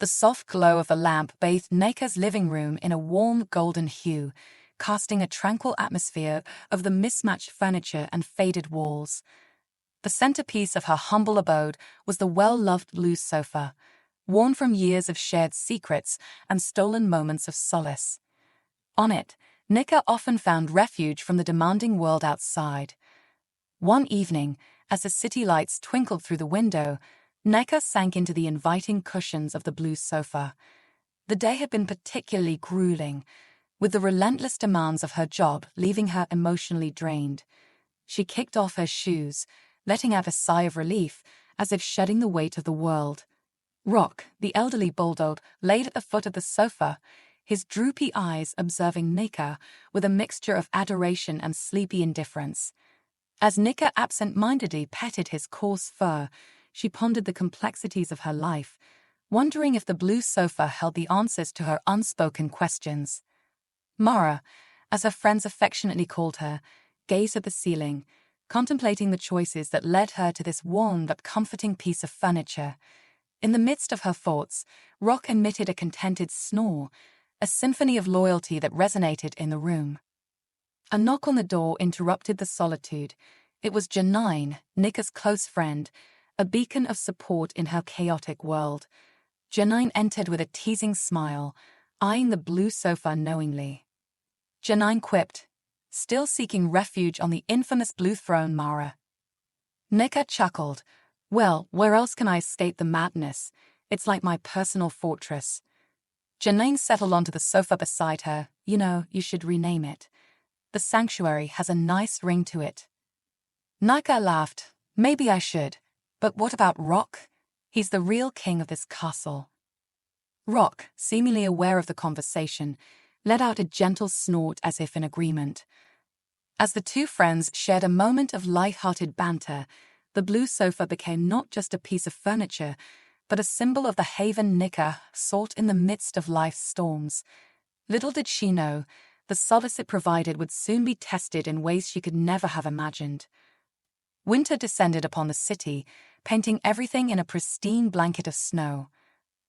The soft glow of the lamp bathed Nika's living room in a warm golden hue, casting a tranquil atmosphere of the mismatched furniture and faded walls. The centerpiece of her humble abode was the well-loved blue sofa, worn from years of shared secrets and stolen moments of solace. On it, Nika often found refuge from the demanding world outside. One evening, as the city lights twinkled through the window, Nika sank into the inviting cushions of the blue sofa. The day had been particularly grueling, with the relentless demands of her job leaving her emotionally drained. She kicked off her shoes, letting out a sigh of relief, as if shedding the weight of the world. Rock, the elderly bulldog, laid at the foot of the sofa, his droopy eyes observing Nika with a mixture of adoration and sleepy indifference. As Nika absent-mindedly petted his coarse fur, she pondered the complexities of her life, wondering if the blue sofa held the answers to her unspoken questions. Mara, as her friends affectionately called her, gazed at the ceiling, contemplating the choices that led her to this warm but comforting piece of furniture. In the midst of her thoughts, Rock emitted a contented snore, a symphony of loyalty that resonated in the room. A knock on the door interrupted the solitude. It was Janine, Nika's close friend, a beacon of support in her chaotic world. Janine entered with a teasing smile, eyeing the blue sofa knowingly. Janine quipped, "Still seeking refuge on the infamous blue throne, Mara." Nika chuckled. "Well, where else can I escape the madness? It's like my personal fortress." Janine settled onto the sofa beside her. You should rename it. The sanctuary has a nice ring to it." Nika laughed. "Maybe I should. But what about Rock? He's the real king of this castle." Rock, seemingly aware of the conversation, let out a gentle snort as if in agreement. As the two friends shared a moment of light-hearted banter, the blue sofa became not just a piece of furniture, but a symbol of the haven Nika sought in the midst of life's storms. Little did she know, the solace it provided would soon be tested in ways she could never have imagined. Winter descended upon the city, painting everything in a pristine blanket of snow.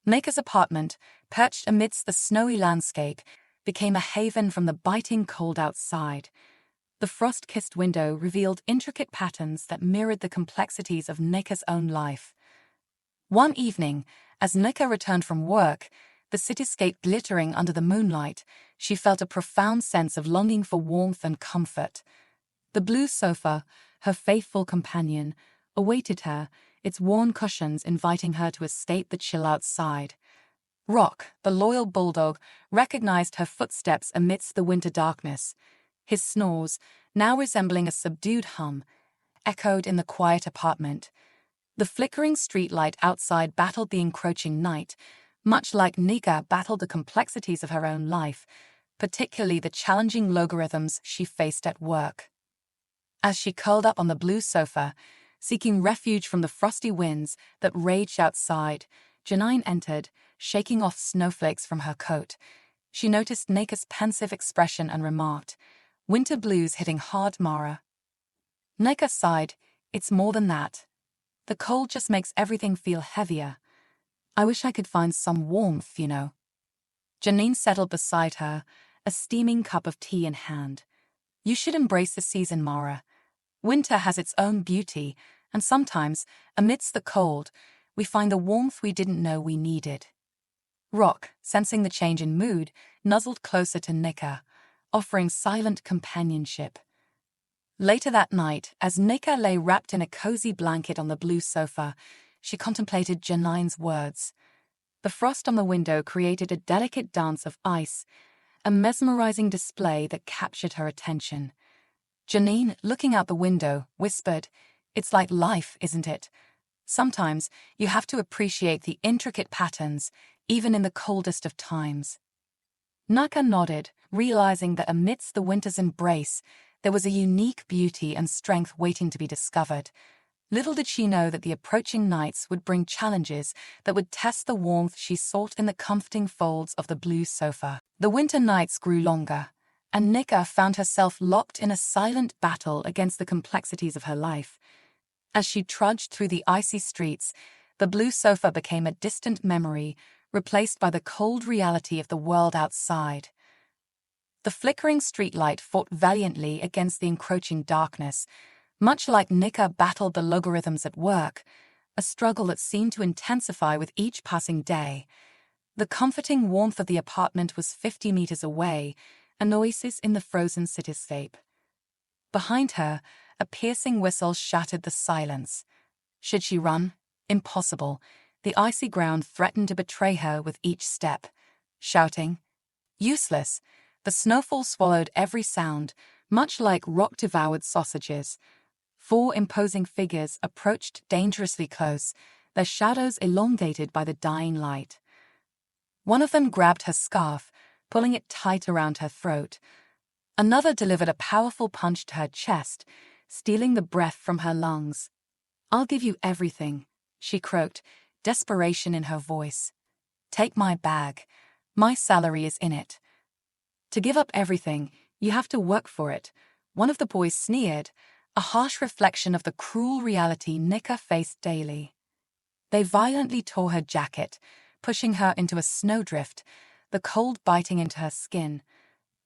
Nika's apartment, perched amidst the snowy landscape, became a haven from the biting cold outside. The frost-kissed window revealed intricate patterns that mirrored the complexities of Nika's own life. One evening, as Nika returned from work, the cityscape glittering under the moonlight, she felt a profound sense of longing for warmth and comfort. The blue sofa, her faithful companion, awaited her, its worn cushions inviting her to escape the chill outside. Rock, the loyal bulldog, recognized her footsteps amidst the winter darkness. His snores, now resembling a subdued hum, echoed in the quiet apartment. The flickering streetlight outside battled the encroaching night, much like Nika battled the complexities of her own life, particularly the challenging logarithms she faced at work. As she curled up on the blue sofa, seeking refuge from the frosty winds that raged outside, Janine entered, shaking off snowflakes from her coat. She noticed Nika's pensive expression and remarked, "Winter blues hitting hard, Mara." Nika sighed, "It's more than that. The cold just makes everything feel heavier. I wish I could find some warmth, Janine settled beside her, a steaming cup of tea in hand. "You should embrace the season, Mara. Winter has its own beauty, and sometimes, amidst the cold, we find the warmth we didn't know we needed." Rock, sensing the change in mood, nuzzled closer to Nika, offering silent companionship. Later that night, as Nika lay wrapped in a cozy blanket on the blue sofa, she contemplated Janine's words. The frost on the window created a delicate dance of ice, a mesmerizing display that captured her attention. Janine, looking out the window, whispered, "It's like life, isn't it? Sometimes you have to appreciate the intricate patterns, even in the coldest of times." Nika nodded, realizing that amidst the winter's embrace, there was a unique beauty and strength waiting to be discovered. Little did she know that the approaching nights would bring challenges that would test the warmth she sought in the comforting folds of the blue sofa. The winter nights grew longer, and Nika found herself locked in a silent battle against the complexities of her life. As she trudged through the icy streets, the blue sofa became a distant memory, replaced by the cold reality of the world outside. The flickering streetlight fought valiantly against the encroaching darkness, much like Nika battled the logarithms at work, a struggle that seemed to intensify with each passing day. The comforting warmth of the apartment was 50 meters away, an oasis in the frozen cityscape. Behind her, a piercing whistle shattered the silence. Should she run? Impossible. The icy ground threatened to betray her with each step. Shouting? Useless. The snowfall swallowed every sound, much like rock-devoured sausages. 4 imposing figures approached dangerously close, their shadows elongated by the dying light. One of them grabbed her scarf, pulling it tight around her throat. Another delivered a powerful punch to her chest, stealing the breath from her lungs. "I'll give you everything," she croaked, desperation in her voice. "Take my bag. My salary is in it." "To give up everything, you have to work for it," one of the boys sneered, a harsh reflection of the cruel reality Nika faced daily. They violently tore her jacket, pushing her into a snowdrift, the cold biting into her skin.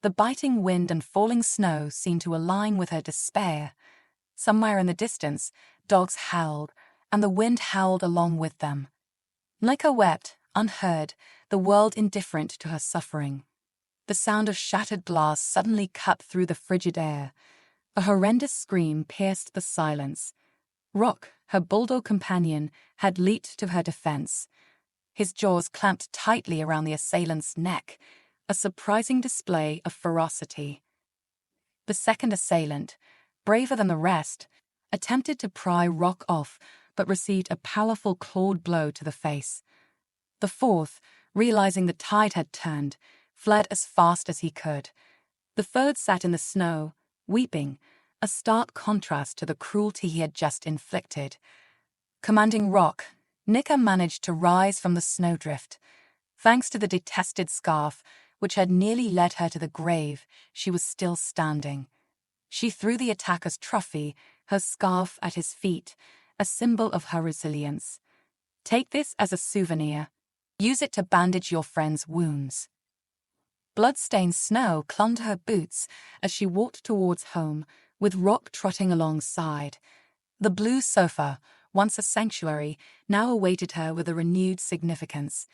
The biting wind and falling snow seemed to align with her despair. Somewhere in the distance, dogs howled, and the wind howled along with them. Nika wept, unheard, the world indifferent to her suffering. The sound of shattered glass suddenly cut through the frigid air. A horrendous scream pierced the silence. Rock, her bulldog companion, had leaped to her defense. His jaws clamped tightly around the assailant's neck, a surprising display of ferocity. The second assailant, braver than the rest, attempted to pry Rock off, but received a powerful clawed blow to the face. The fourth, realizing the tide had turned, fled as fast as he could. The third sat in the snow, weeping, a stark contrast to the cruelty he had just inflicted. Commanding Rock, Nika managed to rise from the snowdrift. Thanks to the detested scarf, which had nearly led her to the grave, she was still standing. She threw the attacker's trophy, her scarf, at his feet, a symbol of her resilience. "Take this as a souvenir. Use it to bandage your friend's wounds." Blood-stained snow clung to her boots as she walked towards home, with Rock trotting alongside. The blue sofa, once a sanctuary, now awaited her with a renewed significance.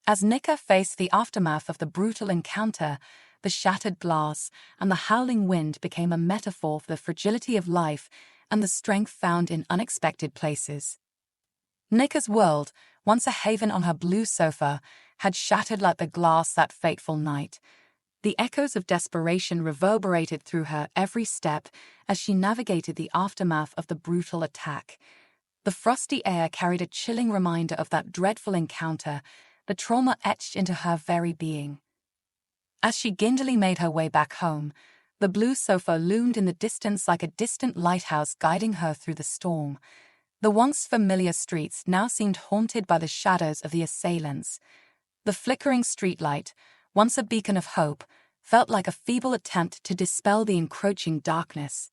As Nika faced the aftermath of the brutal encounter, the shattered glass and the howling wind became a metaphor for the fragility of life and the strength found in unexpected places. Nika's world, once a haven on her blue sofa, had shattered like the glass that fateful night. The echoes of desperation reverberated through her every step as she navigated the aftermath of the brutal attack. The frosty air carried a chilling reminder of that dreadful encounter, the trauma etched into her very being. As she giddily made her way back home, the blue sofa loomed in the distance like a distant lighthouse guiding her through the storm. The once familiar streets now seemed haunted by the shadows of the assailants. The flickering streetlight, once a beacon of hope, felt like a feeble attempt to dispel the encroaching darkness.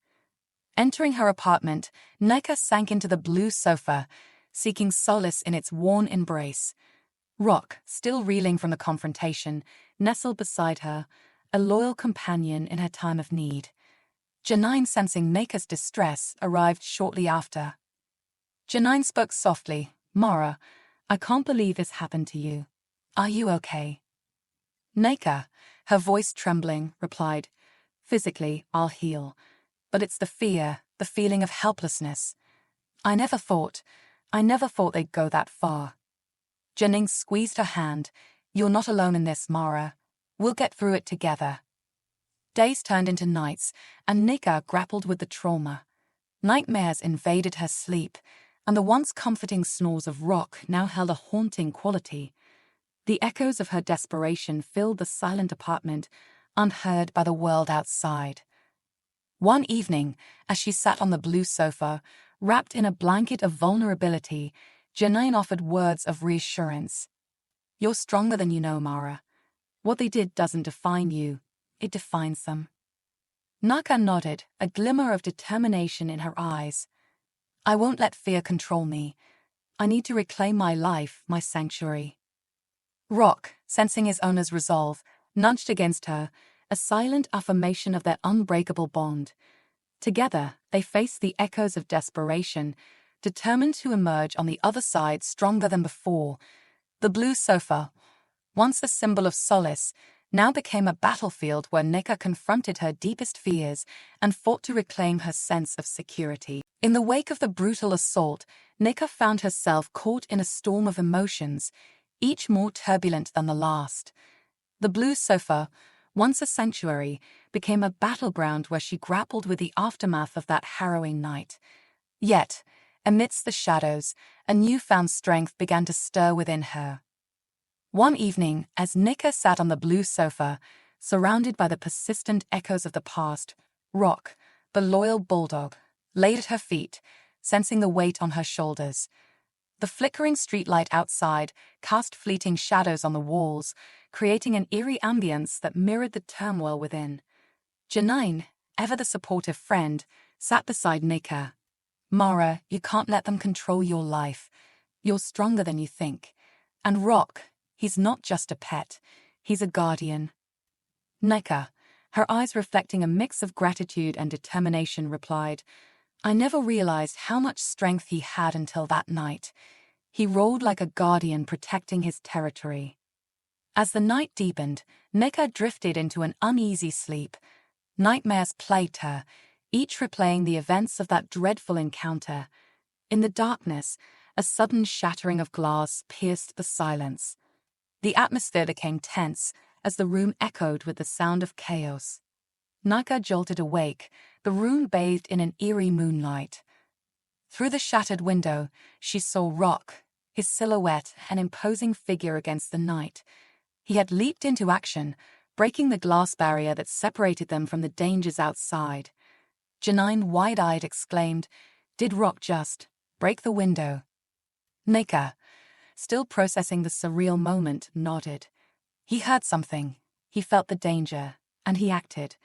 Entering her apartment, Nika sank into the blue sofa, seeking solace in its worn embrace. Rock, still reeling from the confrontation, nestled beside her, a loyal companion in her time of need. Janine, sensing Nika's distress, arrived shortly after. Janine spoke softly. "Mara, I can't believe this happened to you. Are you okay?" Nika, her voice trembling, replied, "Physically, I'll heal. But it's the fear, the feeling of helplessness. I never thought they'd go that far." Jennings squeezed her hand. "You're not alone in this, Mara. We'll get through it together." Days turned into nights, and Nika grappled with the trauma. Nightmares invaded her sleep, and the once comforting snores of Rock now held a haunting quality. The echoes of her desperation filled the silent apartment, unheard by the world outside. One evening, as she sat on the blue sofa, wrapped in a blanket of vulnerability, Janine offered words of reassurance. "You're stronger than you know, Mara. What they did doesn't define you, it defines them." Nika nodded, a glimmer of determination in her eyes. "I won't let fear control me. I need to reclaim my life, my sanctuary." Rock, sensing his owner's resolve, nudged against her, a silent affirmation of their unbreakable bond. Together, they faced the echoes of desperation, determined to emerge on the other side stronger than before. The blue sofa, once a symbol of solace, now became a battlefield where Nika confronted her deepest fears and fought to reclaim her sense of security. In the wake of the brutal assault, Nika found herself caught in a storm of emotions, each more turbulent than the last. The blue sofa, once a sanctuary, became a battleground where she grappled with the aftermath of that harrowing night. Yet, amidst the shadows, a newfound strength began to stir within her. One evening, as Nika sat on the blue sofa, surrounded by the persistent echoes of the past, Rock, the loyal bulldog, laid at her feet, sensing the weight on her shoulders. The flickering streetlight outside cast fleeting shadows on the walls, creating an eerie ambience that mirrored the turmoil within. Janine, ever the supportive friend, sat beside Nika. "Mara, you can't let them control your life. You're stronger than you think. And Rock, he's not just a pet, he's a guardian." Nika, her eyes reflecting a mix of gratitude and determination, replied, "I never realized how much strength he had until that night. He rolled like a guardian protecting his territory." As the night deepened, Nika drifted into an uneasy sleep. Nightmares plagued her, each replaying the events of that dreadful encounter. In the darkness, a sudden shattering of glass pierced the silence. The atmosphere became tense as the room echoed with the sound of chaos. Nika jolted awake, the room bathed in an eerie moonlight. Through the shattered window, she saw Rock, his silhouette an imposing figure against the night. He had leaped into action, breaking the glass barrier that separated them from the dangers outside. Janine, wide-eyed, exclaimed, "Did Rock just break the window?" Nika, still processing the surreal moment, nodded. He heard something, he felt the danger, and he acted.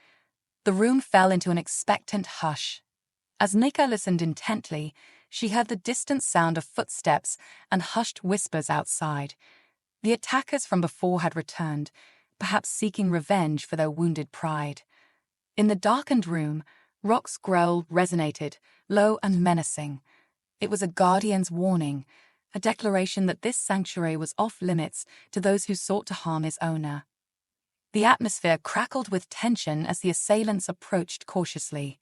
The room fell into an expectant hush. As Nika listened intently, she heard the distant sound of footsteps and hushed whispers outside. The attackers from before had returned, perhaps seeking revenge for their wounded pride. In the darkened room, Rock's growl resonated, low and menacing. It was a guardian's warning, a declaration that this sanctuary was off-limits to those who sought to harm his owner. The atmosphere crackled with tension as the assailants approached cautiously.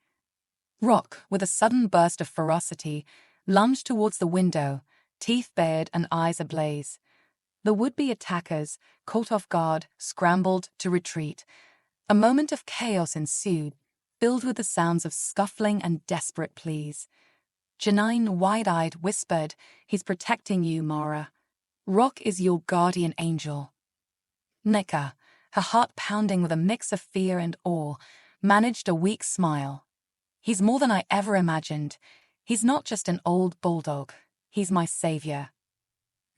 Rock, with a sudden burst of ferocity, lunged towards the window, teeth bared and eyes ablaze. The would-be attackers, caught off guard, scrambled to retreat. A moment of chaos ensued, filled with the sounds of scuffling and desperate pleas. Janine, wide-eyed, whispered, "He's protecting you, Mara. Rock is your guardian angel." Nika, her heart pounding with a mix of fear and awe, managed a weak smile. "He's more than I ever imagined. He's not just an old bulldog. He's my savior."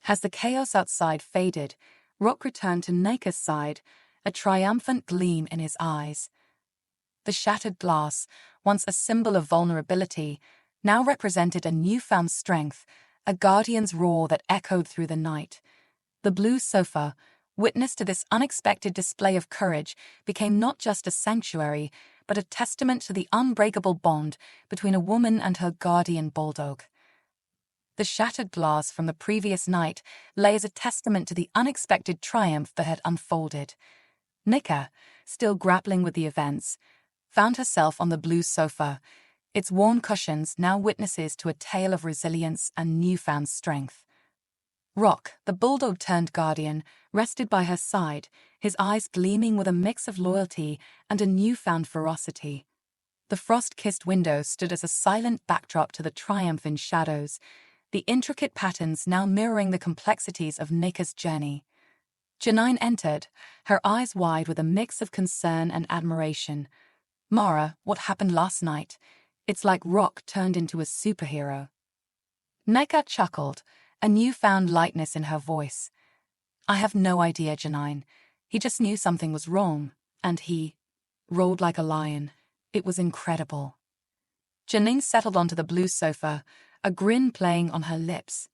As the chaos outside faded, Rock returned to Nika's side, a triumphant gleam in his eyes. The shattered glass, once a symbol of vulnerability, now represented a newfound strength, a guardian's roar that echoed through the night. The blue sofa, witness to this unexpected display of courage, became not just a sanctuary, but a testament to the unbreakable bond between a woman and her guardian bulldog. The shattered glass from the previous night lay as a testament to the unexpected triumph that had unfolded. Nika, still grappling with the events, found herself on the blue sofa, its worn cushions now witnesses to a tale of resilience and newfound strength. Rock, the bulldog-turned-guardian, rested by her side, his eyes gleaming with a mix of loyalty and a newfound ferocity. The frost-kissed window stood as a silent backdrop to the triumph in shadows, the intricate patterns now mirroring the complexities of Nika's journey. Janine entered, her eyes wide with a mix of concern and admiration. "Mara, what happened last night? It's like Rock turned into a superhero." Nika chuckled, a newfound lightness in her voice. "I have no idea, Janine. He just knew something was wrong, and he rolled like a lion. It was incredible." Janine settled onto the blue sofa, a grin playing on her lips.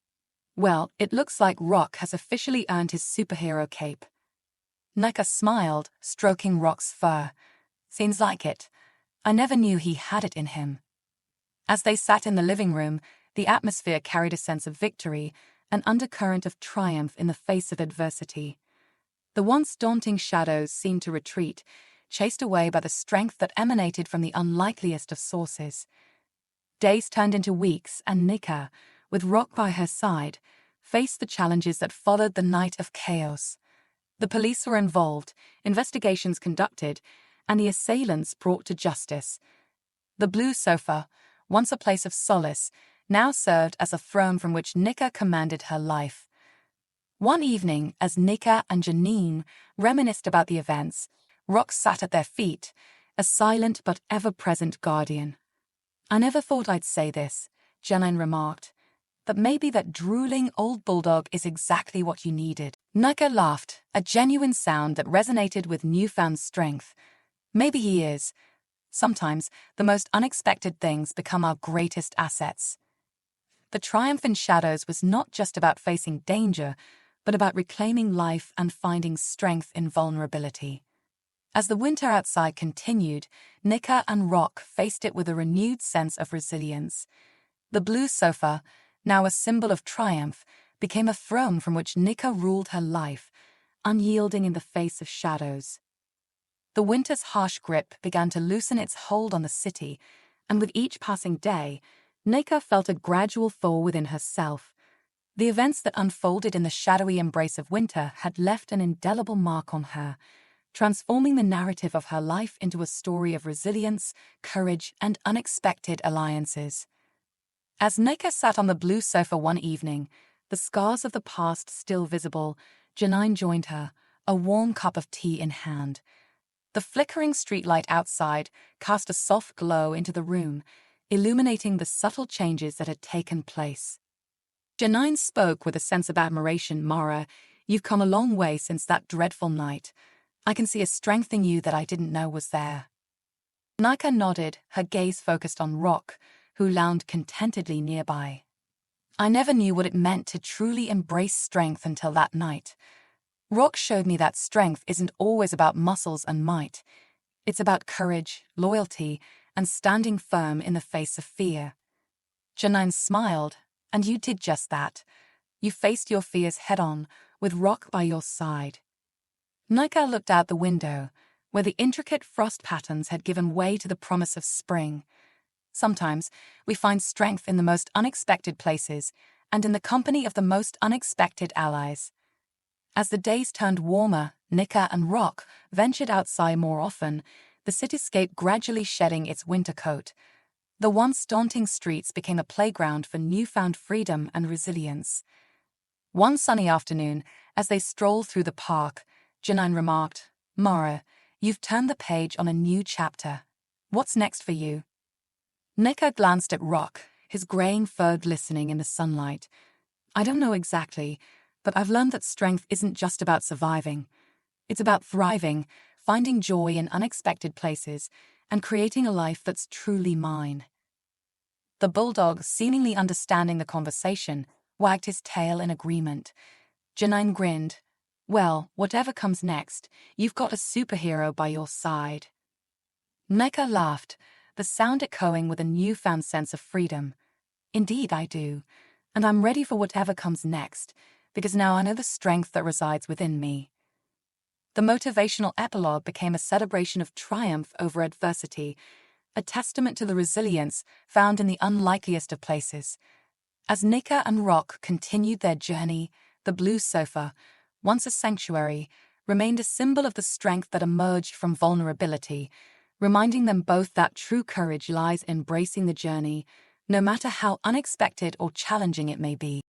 Well, it looks like Rock has officially earned his superhero cape. Nika smiled, stroking Rock's fur. Seems like it. I never knew he had it in him. As they sat in the living room, the atmosphere carried a sense of victory, an undercurrent of triumph in the face of adversity. The once daunting shadows seemed to retreat, chased away by the strength that emanated from the unlikeliest of sources. Days turned into weeks, and Nika, with Rock by her side, faced the challenges that followed the night of chaos. The police were involved, investigations conducted, and the assailants brought to justice. The blue sofa, once a place of solace, now served as a throne from which Nika commanded her life. One evening, as Nika and Janine reminisced about the events, Rock sat at their feet, a silent but ever-present guardian. "I never thought I'd say this," Janine remarked, "but maybe that drooling old bulldog is exactly what you needed." Nika laughed, a genuine sound that resonated with newfound strength. "Maybe he is. Sometimes, the most unexpected things become our greatest assets." The triumph in shadows was not just about facing danger, but about reclaiming life and finding strength in vulnerability. As the winter outside continued, Nika and Rock faced it with a renewed sense of resilience. The blue sofa, now a symbol of triumph, became a throne from which Nika ruled her life, unyielding in the face of shadows. The winter's harsh grip began to loosen its hold on the city, and with each passing day, Nika felt a gradual thaw within herself. The events that unfolded in the shadowy embrace of winter had left an indelible mark on her, transforming the narrative of her life into a story of resilience, courage, and unexpected alliances. As Nika sat on the blue sofa one evening, the scars of the past still visible, Janine joined her, a warm cup of tea in hand. The flickering streetlight outside cast a soft glow into the room, illuminating the subtle changes that had taken place. Janine spoke with a sense of admiration. "Mara, you've come a long way since that dreadful night. I can see a strength in you that I didn't know was there." Nika nodded, her gaze focused on Rock, who lounged contentedly nearby. "I never knew what it meant to truly embrace strength until that night. Rock showed me that strength isn't always about muscles and might. It's about courage, loyalty, and standing firm in the face of fear." Janine smiled. "And you did just that. You faced your fears head-on, with Rock by your side." Nika looked out the window, where the intricate frost patterns had given way to the promise of spring. Sometimes we find strength in the most unexpected places, and in the company of the most unexpected allies. As the days turned warmer, Nika and Rock ventured outside more often, the cityscape gradually shedding its winter coat. The once daunting streets became a playground for newfound freedom and resilience. One sunny afternoon, as they strolled through the park, Janine remarked, "Mara, you've turned the page on a new chapter. What's next for you?" Nika glanced at Rock, his graying fur glistening in the sunlight. "I don't know exactly, but I've learned that strength isn't just about surviving. It's about thriving, finding joy in unexpected places, and creating a life that's truly mine." The bulldog, seemingly understanding the conversation, wagged his tail in agreement. Janine grinned. "Well, whatever comes next, you've got a superhero by your side." Nika laughed, the sound echoing with a newfound sense of freedom. "Indeed I do, and I'm ready for whatever comes next, because now I know the strength that resides within me." The motivational epilogue became a celebration of triumph over adversity, a testament to the resilience found in the unlikeliest of places. As Nika and Rock continued their journey, the blue sofa, once a sanctuary, remained a symbol of the strength that emerged from vulnerability, reminding them both that true courage lies in embracing the journey, no matter how unexpected or challenging it may be.